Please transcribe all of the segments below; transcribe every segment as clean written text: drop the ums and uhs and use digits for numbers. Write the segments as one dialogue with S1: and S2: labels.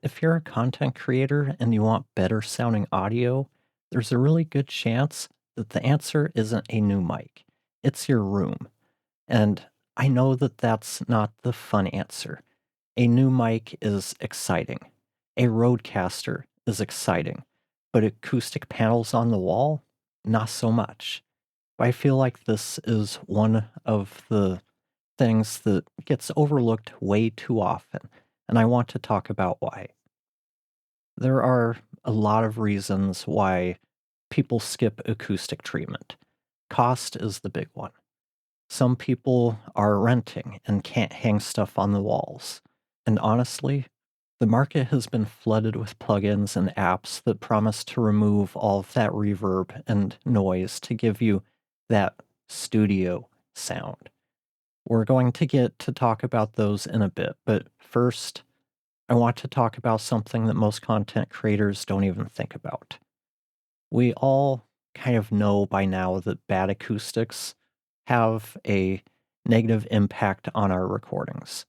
S1: If you're a content creator and you want better sounding audio, there's a really good chance that the answer isn't a new mic. It's your room. And I know that that's not the fun answer. A new mic is exciting. A roadcaster is exciting. But acoustic panels on the wall? Not so much. I feel like this is one of the things that gets overlooked way too often, and I want to talk about why. There are a lot of reasons why people skip acoustic treatment. Cost is the big one. Some people are renting and can't hang stuff on the walls. And honestly, the market has been flooded with plugins and apps that promise to remove all of that reverb and noise to give you that studio sound. We're going to get to talk about those in a bit, but first, I want to talk about something that most content creators don't even think about. We all kind of know by now that bad acoustics have a negative impact on our recordings.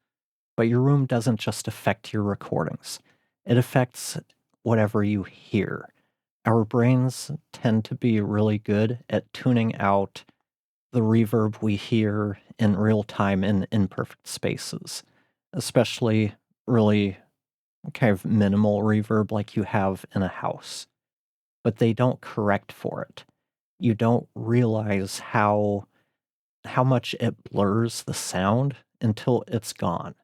S1: But your room doesn't just affect your recordings, it affects whatever you hear. Our brains tend to be really good at tuning out the reverb we hear in real time in imperfect spaces, especially really kind of minimal reverb like you have in a house, but they don't correct for it. You don't realize how much it blurs the sound until it's gone.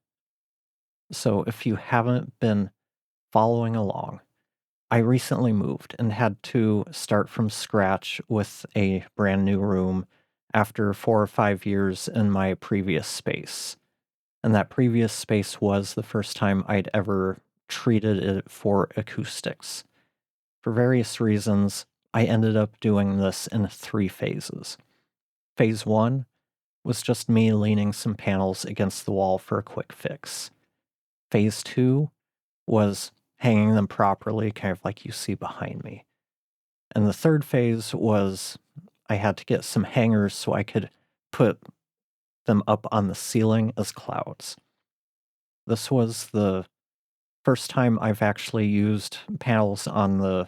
S1: So if you haven't been following along, I recently moved and had to start from scratch with a brand new room after 4 or 5 years in my previous space. And that previous space was the first time I'd ever treated it for acoustics. For various reasons, I ended up doing this in 3 phases. Phase 1 was just me leaning some panels against the wall for a quick fix. Phase 2 was hanging them properly, kind of like you see behind me. And the third phase was I had to get some hangers so I could put them up on the ceiling as clouds. This was the first time I've actually used panels on the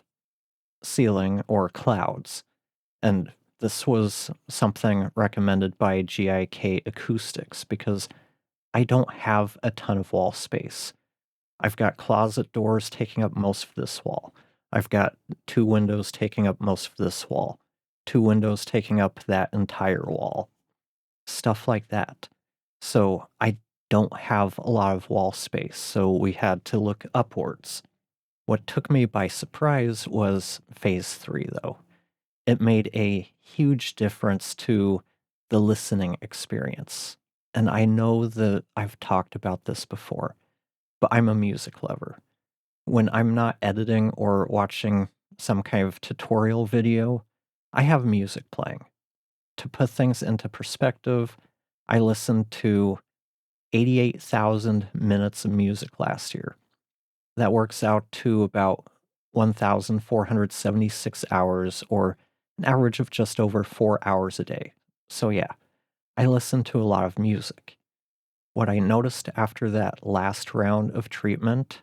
S1: ceiling or clouds, and this was something recommended by GIK Acoustics because I don't have a ton of wall space. I've got closet doors taking up most of this wall. I've got 2 windows taking up most of this wall, 2 windows taking up that entire wall, stuff like that. So I don't have a lot of wall space, so we had to look upwards. What took me by surprise was phase 3, though. It made a huge difference to the listening experience. And I know that I've talked about this before, but I'm a music lover. When I'm not editing or watching some kind of tutorial video, I have music playing. To put things into perspective, I listened to 88,000 minutes of music last year. That works out to about 1,476 hours, or an average of just over 4 hours a day. So, yeah, I listen to a lot of music. What I noticed after that last round of treatment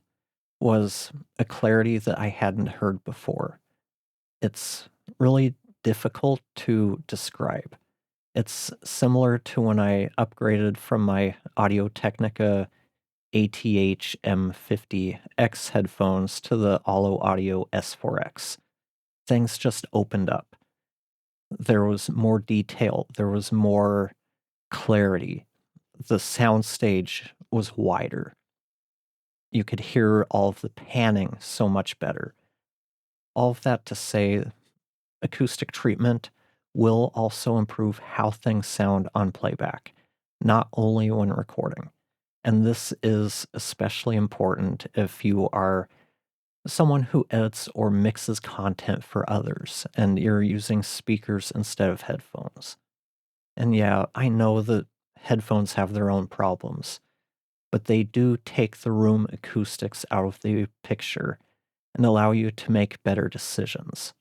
S1: was a clarity that I hadn't heard before. It's really difficult to describe. It's similar to when I upgraded from my Audio Technica ATH M50X headphones to the Allo Audio S4X. Things just opened up. There was more detail, there was more clarity. The soundstage was wider. You could hear all of the panning so much better. All of that to say, acoustic treatment will also improve how things sound on playback, not only when recording. And this is especially important if you are someone who edits or mixes content for others and you're using speakers instead of headphones. And yeah, I know that headphones have their own problems, but they do take the room acoustics out of the picture and allow you to make better decisions.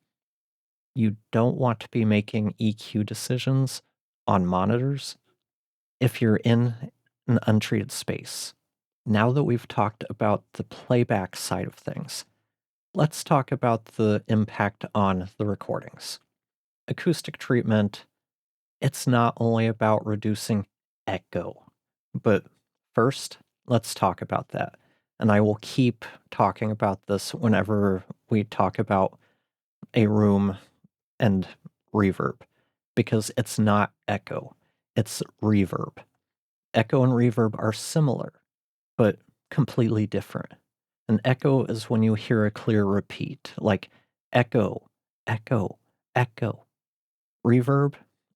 S1: You don't want to be making EQ decisions on monitors if you're in an untreated space. Now that we've talked about the playback side of things, let's talk about the impact on the recordings. Acoustic treatment, it's not only about reducing echo, but first, let's talk about that. And I will keep talking about this whenever we talk about a room and reverb, because it's not echo, it's reverb. Echo and reverb are similar, but completely different. An echo is when you hear a clear repeat, like echo, echo, echo. Reverb,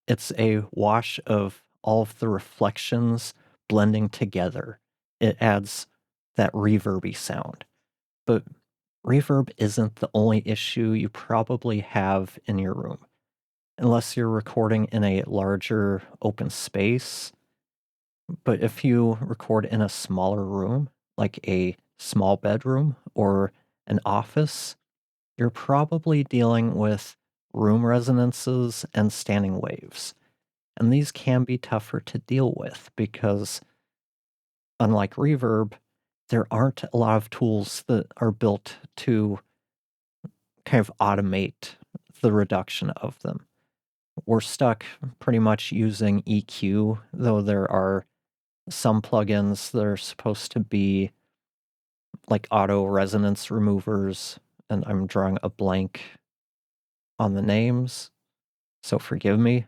S1: it's a wash of all of the reflections blending together. It adds that reverby sound. But reverb isn't the only issue you probably have in your room. Unless you're recording in a larger open space. But if you record in a smaller room, like a small bedroom or an office, you're probably dealing with room resonances and standing waves. And these can be tougher to deal with because, unlike reverb, there aren't a lot of tools that are built to kind of automate the reduction of them. We're stuck pretty much using EQ, though there are some plugins that are supposed to be like auto resonance removers, and I'm drawing a blank on the names, so forgive me.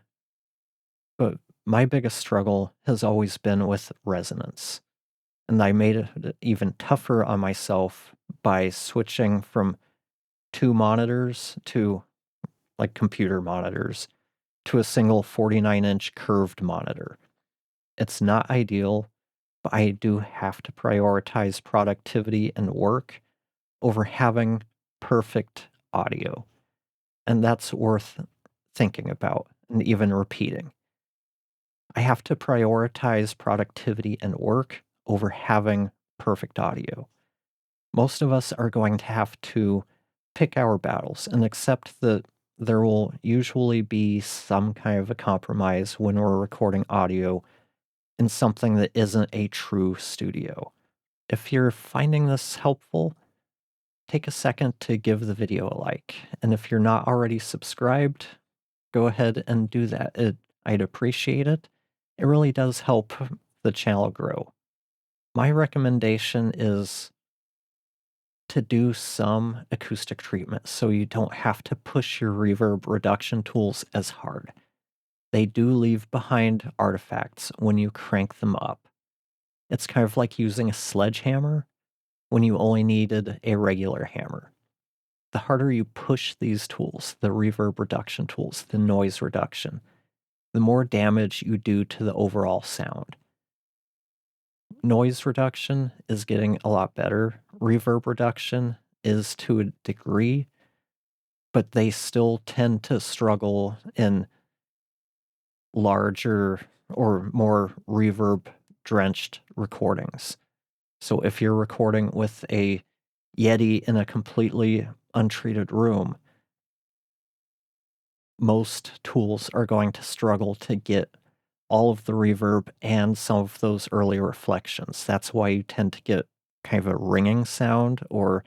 S1: But my biggest struggle has always been with resonance, and I made it even tougher on myself by switching from 2 monitors to like computer monitors to a single 49-inch curved monitor. It's not ideal, but I do have to prioritize productivity and work over having perfect audio. And that's worth thinking about and even repeating. I have to prioritize productivity and work over having perfect audio. Most of us are going to have to pick our battles and accept that there will usually be some kind of a compromise when we're recording audio in something that isn't a true studio. If you're finding this helpful, take a second to give the video a like. And if you're not already subscribed, go ahead and do that. I'd appreciate it. It really does help the channel grow. My recommendation is to do some acoustic treatment so you don't have to push your reverb reduction tools as hard. They do leave behind artifacts when you crank them up. It's kind of like using a sledgehammer when you only needed a regular hammer. The harder you push these tools, the reverb reduction tools, the noise reduction, the more damage you do to the overall sound. Noise reduction is getting a lot better. Reverb reduction is to a degree, but they still tend to struggle in larger or more reverb drenched recordings. So if you're recording with a Yeti in a completely untreated room, most tools are going to struggle to get all of the reverb and some of those early reflections. That's why you tend to get kind of a ringing sound or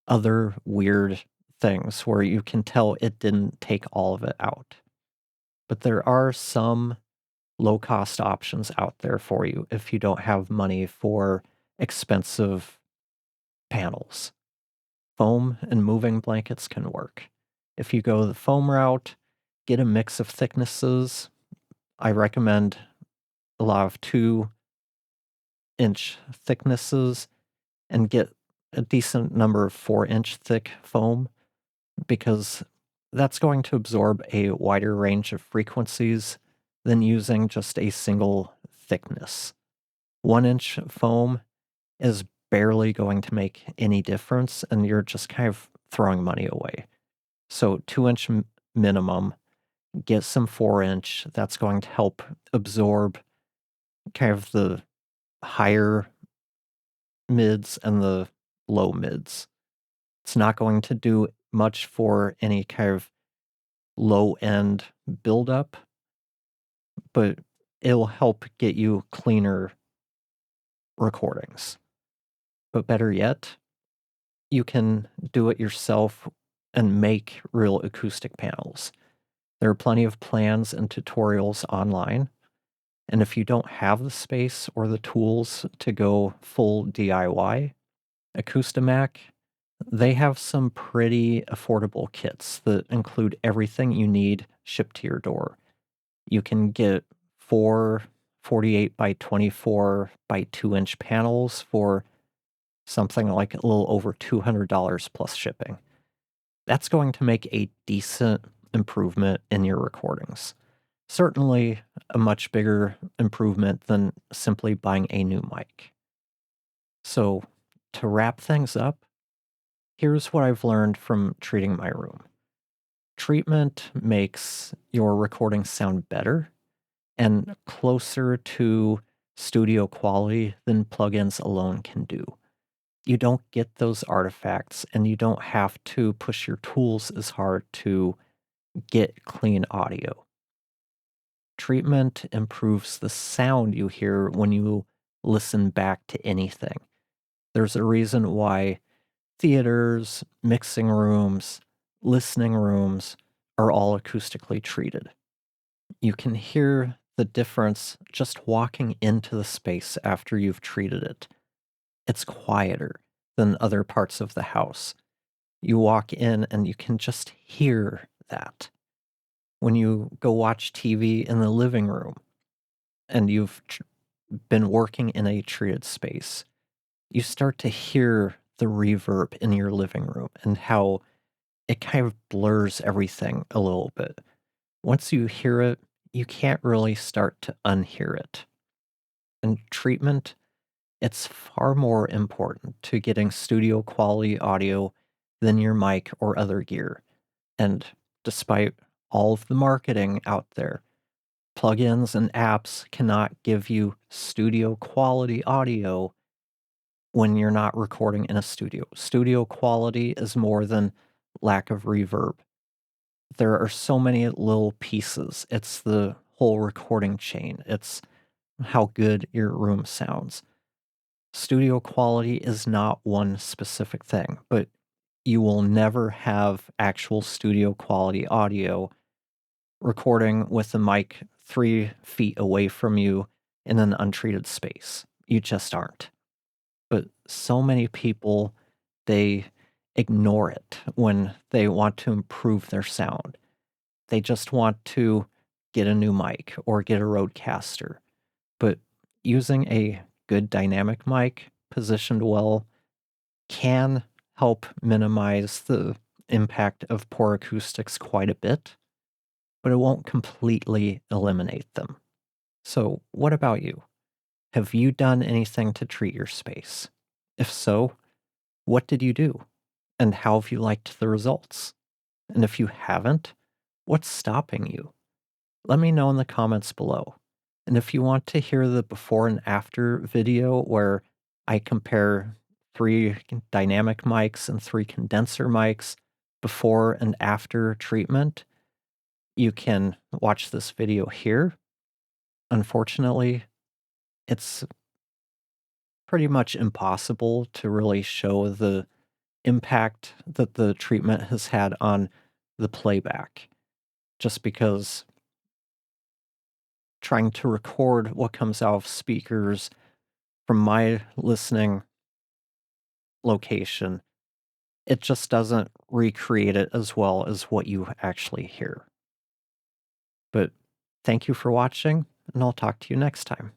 S1: other weird things where you can tell it didn't take all of it out. But there are some low cost options out there for you if you don't have money for expensive panels. Foam and moving blankets can work. If you go the foam route, get a mix of thicknesses. I recommend a lot of 2-inch thicknesses and get a decent number of 4-inch thick foam because that's going to absorb a wider range of frequencies than using just a single thickness. 1-inch foam is barely going to make any difference, and you're just kind of throwing money away. So 2-inch minimum, get some 4-inch. That's going to help absorb kind of the higher mids and the low mids. It's not going to do much for any kind of low end buildup, but it'll help get you cleaner recordings. But better yet, you can do it yourself and make real acoustic panels. There are plenty of plans and tutorials online. And if you don't have the space or the tools to go full DIY, Acoustimac, they have some pretty affordable kits that include everything you need shipped to your door. You can get four 48 by 24 by 2-inch panels for something like a little over $200 plus shipping. That's going to make a decent improvement in your recordings. Certainly a much bigger improvement than simply buying a new mic. So, to wrap things up, here's what I've learned from treating my room. Treatment makes your recording sound better and closer to studio quality than plugins alone can do. You don't get those artifacts, and you don't have to push your tools as hard to get clean audio. Treatment improves the sound you hear when you listen back to anything. There's a reason why theaters, mixing rooms, listening rooms are all acoustically treated. You can hear the difference just walking into the space after you've treated it. It's quieter than other parts of the house. You walk in and you can just hear that. When you go watch TV in the living room and you've been working in a treated space, you start to hear the reverb in your living room and how it kind of blurs everything a little bit. Once you hear it, you can't really start to unhear it. And treatment, it's far more important to getting studio quality audio than your mic or other gear. And despite all of the marketing out there, plugins and apps cannot give you studio quality audio when you're not recording in a studio. Studio quality is more than lack of reverb. There are so many little pieces. It's the whole recording chain. It's how good your room sounds. Studio quality is not one specific thing, but you will never have actual studio quality audio recording with a mic 3 feet away from you in an untreated space. You just aren't. But so many people, they ignore it when they want to improve their sound. They just want to get a new mic or get a Rodecaster. But using a good dynamic mic positioned well can help minimize the impact of poor acoustics quite a bit, but it won't completely eliminate them. So, what about you? Have you done anything to treat your space? If so, what did you do? And how have you liked the results? And if you haven't, what's stopping you? Let me know in the comments below. And if you want to hear the before and after video where I compare 3 dynamic mics and 3 condenser mics before and after treatment, you can watch this video here. Unfortunately, it's pretty much impossible to really show the impact that the treatment has had on the playback, just because trying to record what comes out of speakers from my listening location, it just doesn't recreate it as well as what you actually hear. But thank you for watching, and I'll talk to you next time.